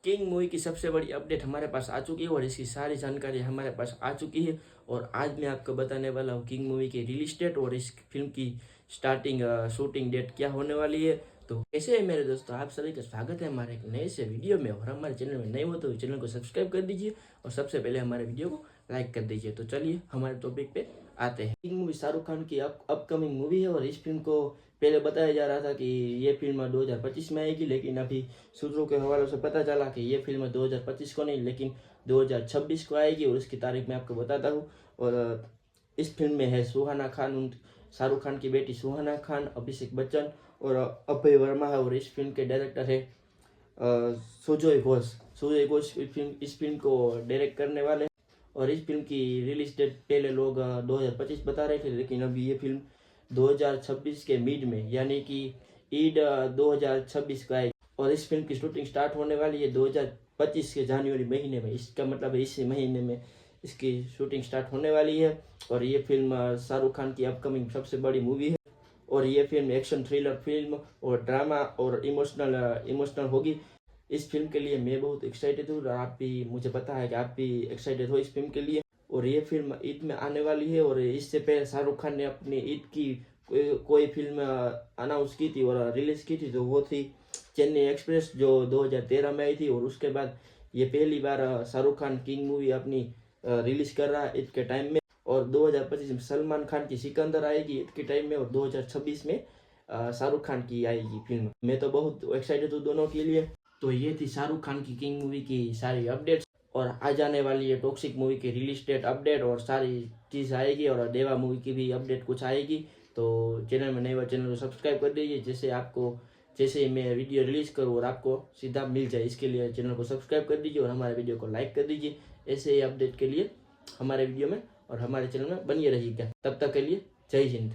King movie की सबसे बड़ी अपडेट हमारे पास आ चुकी है और इसकी सारी जानकारी हमारे पास आ चुकी है। और आज मैं आपको बताने वाला हूँ किंग मूवी की रिलीज डेट और इस फिल्म की स्टार्टिंग शूटिंग डेट क्या होने वाली है। तो कैसे है मेरे दोस्तों, आप सभी का स्वागत है हमारे एक नए से वीडियो में। और हमारे चैनल में नए हो तो चैनल को सब्सक्राइब कर दीजिए और सबसे पहले हमारे वीडियो को लाइक कर दीजिए। तो चलिए हमारे टॉपिक पे आते हैं। किंग मूवी शाहरुख खान की अपकमिंग मूवी है और इस फिल्म को पहले बताया जा रहा था कि ये फिल्म 2025 में आएगी, लेकिन अभी सूत्रों के हवालों से पता चला कि ये फिल्म 2025 को नहीं लेकिन 2026 को आएगी और उसकी तारीख मैं आपको बताता हूँ। और इस फिल्म में है सुहाना खान, शाहरुख खान की बेटी सुहाना खान, अभिषेक बच्चन और अभय वर्मा है। और इस फिल्म के डायरेक्टर है सुजोय घोष। सुजोय घोष इस फिल्म को डायरेक्ट करने वाले हैं। और इस फिल्म की रिलीज डेट पहले लोग 2025 बता रहे थे, लेकिन अभी ये फिल्म 2026 के मिड में यानी कि ईद 2026 का है। और इस फिल्म की शूटिंग स्टार्ट होने वाली है 2025 के जनवरी महीने में। इसका मतलब है इसी महीने में इसकी शूटिंग स्टार्ट होने वाली है। और ये फिल्म शाहरुख खान की अपकमिंग सबसे बड़ी मूवी है। और ये फिल्म एक्शन थ्रिलर फिल्म और ड्रामा और इमोशनल होगी। इस फिल्म के लिए मैं बहुत एक्साइटेड हूँ और आप भी, मुझे पता है कि आप भी एक्साइटेड हो इस फिल्म के लिए। और ये फिल्म ईद में आने वाली है। और इससे पहले शाहरुख खान ने अपनी ईद की कोई फिल्म अनाउंस की थी और रिलीज की थी, तो वो थी चेन्नई एक्सप्रेस जो 2013 में आई थी। और उसके बाद ये पहली बार शाहरुख खान किंग मूवी अपनी रिलीज कर रहा है ईद के टाइम में। और 2025 में सलमान खान की सिकंदर आएगी ईद के टाइम में और 2026 में शाहरुख खान की आएगी फिल्म। मैं तो बहुत एक्साइटेड हूँ दोनों के लिए। तो ये थी शाहरुख खान की किंग मूवी की सारी अपडेट्स। और आ जाने वाली है टॉक्सिक मूवी की रिलीज डेट अपडेट और सारी चीज़ आएगी। और देवा मूवी की भी अपडेट कुछ आएगी। तो चैनल में नए हो चैनल को सब्सक्राइब कर दीजिए, जैसे ही मैं वीडियो रिलीज करूँ और आपको सीधा मिल जाए। इसके लिए चैनल को सब्सक्राइब कर दीजिए और हमारे वीडियो को लाइक कर दीजिए। ऐसे ही अपडेट के लिए हमारे वीडियो में और हमारे चैनल में बनिए रहिएगा। तब तक के लिए जय हिंद।